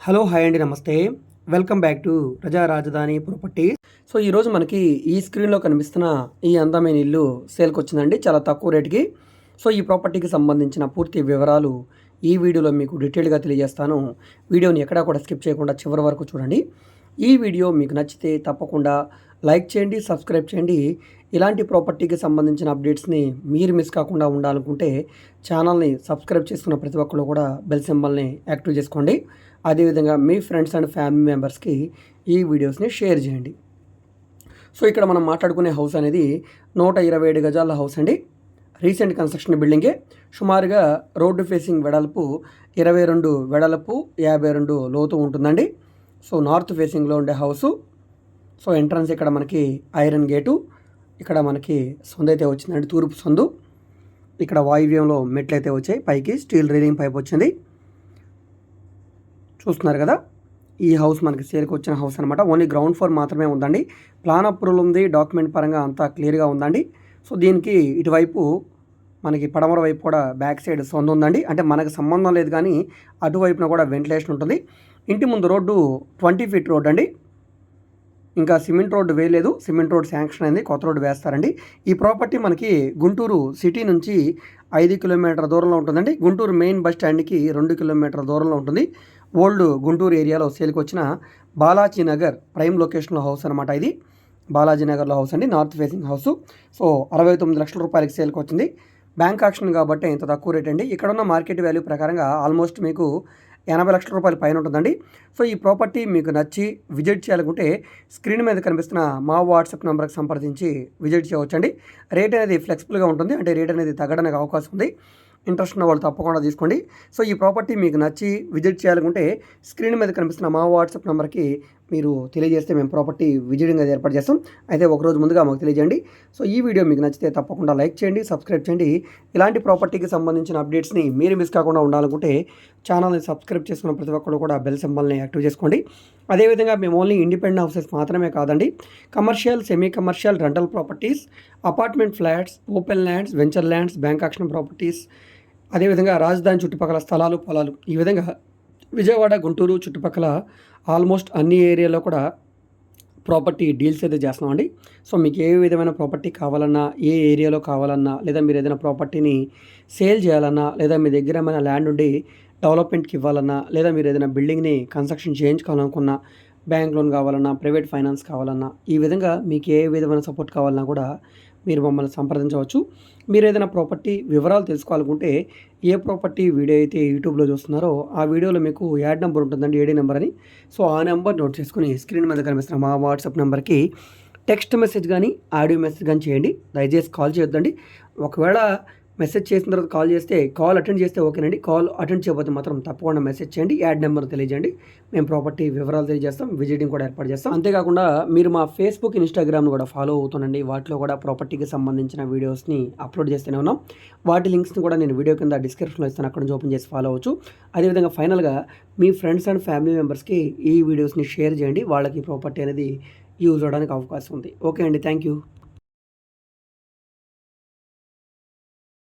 Hello hi అండి, నమస్తే. Welcome back to ప్రజా రాజధాని ప్రాపర్టీస్. సో ఈరోజు మనకి ఈ స్క్రీన్లో కనిపిస్తున్న ఈ అందమైన ఇల్లు సేల్కి వచ్చిందండి, చాలా తక్కువ రేటుకి. సో ఈ ప్రాపర్టీకి సంబంధించిన పూర్తి వివరాలు ఈ వీడియోలో మీకు డీటెయిల్గా తెలియజేస్తాను. వీడియోని ఎక్కడా కూడా స్కిప్ చేయకుండా చివరి వరకు చూడండి. ఈ వీడియో మీకు నచ్చితే తప్పకుండా లైక్ చేయండి, సబ్స్క్రైబ్ చేయండి. ఇలాంటి ప్రాపర్టీకి సంబంధించిన అప్డేట్స్ని మీరు మిస్ కాకుండా ఉండాలనుకుంటే ఛానల్ని సబ్స్క్రైబ్ చేసుకున్న ప్రతి ఒక్కరు కూడా బెల్ సింబల్ని యాక్టివ్ చేసుకోండి. అదేవిధంగా మీ ఫ్రెండ్స్ అండ్ ఫ్యామిలీ మెంబర్స్కి ఈ వీడియోస్ని షేర్ చేయండి. సో ఇక్కడ మనం మాట్లాడుకునే హౌస్ అనేది 127 గజాల హౌస్ అండి. రీసెంట్ కన్స్ట్రక్షన్ బిల్డింగే. సుమారుగా రోడ్డు ఫేసింగ్ వెడల్పు 22 వెడల్పు 52 లోతు ఉంటుందండి. సో నార్త్ ఫేసింగ్లో ఉండే హౌసు. సో ఎంట్రన్స్ ఇక్కడ మనకి ఐరన్ గేటు, ఇక్కడ మనకి సొందు అయితే వచ్చిందండి, తూర్పు సొందు. ఇక్కడ వాయువ్యంలో మెట్లు అయితే వచ్చాయి, పైకి స్టీల్ రీలింగ్ పైప్ వచ్చింది. చూస్తున్నారు కదా, ఈ హౌస్ మనకి సేల్కి వచ్చిన హౌస్ అనమాట. ఓన్లీ గ్రౌండ్ ఫ్లోర్ మాత్రమే ఉందండి. ప్లాన్ అప్రూవల్ ఉంది, డాక్యుమెంట్ పరంగా అంతా క్లియర్గా ఉందండి. సో దీనికి ఇటువైపు మనకి పడమర వైపు కూడా బ్యాక్ సైడ్ సొంత ఉందండి. అంటే మనకు సంబంధం లేదు, కానీ అటువైపున కూడా వెంటిలేషన్ ఉంటుంది. ఇంటి ముందు రోడ్డు 20 ఫీట్ రోడ్ అండి. ఇంకా సిమెంట్ రోడ్డు వేయలేదు, సిమెంట్ రోడ్ శాంక్షన్ అయింది, కొత్త రోడ్డు వేస్తారండి. ఈ ప్రాపర్టీ మనకి గుంటూరు సిటీ నుంచి 5 కిలోమీటర్ల దూరంలో ఉంటుందండి. గుంటూరు మెయిన్ బస్ స్టాండ్కి 2 కిలోమీటర్ల దూరంలో ఉంటుంది. ఓల్డ్ గుంటూరు ఏరియాలో సేల్కి వచ్చిన బాలాజీ నగర్ ప్రైమ్ లొకేషన్లో హౌస్ అనమాట. ఇది బాలాజీ నగర్లో హౌస్ అండి, నార్త్ ఫేసింగ్ హౌస్. సో 69 లక్షల రూపాయలకి సేల్కి వచ్చింది. బ్యాంక్ ఆక్షన్ కాబట్టి ఇంత తక్కువ రేట్ అండి. ఇక్కడ ఉన్న మార్కెట్ వాల్యూ ప్రకారంగా ఆల్మోస్ట్ మీకు 80 లక్షల రూపాయల పైన ఉంటుందండి. సో ఈ ప్రాపర్టీ మీకు నచ్చి విజిట్ చేయాలనుకుంటే స్క్రీన్ మీద కనిపిస్తున్న మా వాట్సాప్ నెంబర్కి సంప్రదించి విజిట్ చేయవచ్చండి. రేట్ అనేది ఫ్లెక్సిబుల్గా ఉంటుంది, అంటే రేట్ అనేది తగ్గడానికి అవకాశం ఉంది. ఇంట్రెస్ట్ ఉన్న వాళ్ళు తప్పకుండా తీసుకోండి. సో ఈ ప్రాపర్టీ మీకు నచ్చి విజిట్ చేయాలనుకుంటే స్క్రీన్ మీద కనిపిస్తున్న మా వాట్సాప్ నెంబర్కి మీరు తెలియజేస్తే మేము ప్రాపర్టీ విజిటింగ్ అది ఏర్పాటు చేస్తాం. అయితే ఒకరోజు ముందుగా మాకు తెలియజేయండి. సో ఈ వీడియో మీకు నచ్చితే తప్పకుండా లైక్ చేయండి, సబ్స్క్రైబ్ చేయండి. ఇలాంటి ప్రాపర్టీకి సంబంధించిన అప్డేట్స్ని మీరు మిస్ కాకుండా ఉండాలనుకుంటే ఛానల్ని సబ్స్క్రైబ్ చేసుకున్న ప్రతి ఒక్కరు కూడా బెల్ సింబల్ని యాక్టివ్ చేసుకోండి. అదేవిధంగా మేము ఓన్లీ ఇండిపెండెంట్ హౌసెస్ మాత్రమే కాదండి, commercial, semi commercial, rental properties, apartment flats, open lands, venture lands, bank auction properties, అదేవిధంగా రాజధాని చుట్టుపక్కల స్థలాలు, పొలాలు, ఈ విధంగా విజయవాడ, గుంటూరు చుట్టుపక్కల ఆల్మోస్ట్ అన్ని ఏరియాలో కూడా ప్రాపర్టీ డీల్స్ అయితే చేస్తున్నామండి. సో మీకు ఏ విధమైన ప్రాపర్టీ కావాలన్నా, ఏ ఏరియాలో కావాలన్నా, లేదా మీరు ఏదైనా ప్రాపర్టీని సేల్ చేయాలన్నా, లేదా మీ దగ్గర ఏమైనా ల్యాండ్ ఉండి డెవలప్మెంట్కి ఇవ్వాలన్నా, లేదా మీరు ఏదైనా బిల్డింగ్ని కన్స్ట్రక్షన్ చేయించుకోవాలనుకున్నా, బ్యాంక్ లోన్ కావాలన్నా, ప్రైవేట్ ఫైనాన్స్ కావాలన్నా, ఈ విధంగా మీకు ఏ విధమైన సపోర్ట్ కావాలన్నా కూడా మీరు మమ్మల్ని సంప్రదించవచ్చు. మీరు ఏదైనా ప్రాపర్టీ వివరాలు తెలుసుకోవాలనుకుంటే ఏ ప్రాపర్టీ వీడియో అయితే యూట్యూబ్లో చూస్తున్నారో ఆ వీడియోలో మీకు యాడ్ నెంబర్ ఉంటుందండి, ఏడీ నెంబర్ అని. సో ఆ నెంబర్ నోట్ చేసుకుని స్క్రీన్ మీద కనిపిస్తున్న మా వాట్సాప్ నెంబర్కి టెక్స్ట్ మెసేజ్ కానీ ఆడియో మెసేజ్ కానీ చేయండి. దయచేసి కాల్ చేయొద్దండి. ఒకవేళ మెసేజ్ చేసిన తర్వాత కాల్ చేస్తే, కాల్ అటెండ్ చేస్తే ఓకేనండి. కాల్ అటెండ్ చేయకపోతే మాత్రం తప్పకుండా మెసేజ్ చేయండి, యాడ్ నెంబర్ తెలియజేయండి. మేము ప్రాపర్టీ వివరాలు తెలియజేస్తాం, విజిటింగ్ కూడా ఏర్పాటు చేస్తాం. అంతేకాకుండా మీరు మా ఫేస్బుక్, ఇన్స్టాగ్రామ్ కూడా ఫాలో అవుతుండండి. వాటిలో కూడా ప్రాపర్టీకి సంబంధించిన వీడియోస్ని అప్లోడ్ చేస్తూనే ఉన్నాం. వాటి లింక్స్ని కూడా నేను వీడియో కింద డిస్క్రిప్షన్లో ఇస్తాను, అక్కడ నుంచి ఓపెన్ చేసి ఫాలో అవ్వచ్చు. అదేవిధంగా ఫైనల్గా మీ ఫ్రెండ్స్ అండ్ ఫ్యామిలీ మెంబర్స్కి ఈ వీడియోస్ని షేర్ చేయండి, వాళ్ళకి ప్రాపర్టీ అనేది యూజ్ అవ్వడానికి అవకాశం ఉంది. ఓకే అండి, థ్యాంక్ యూ.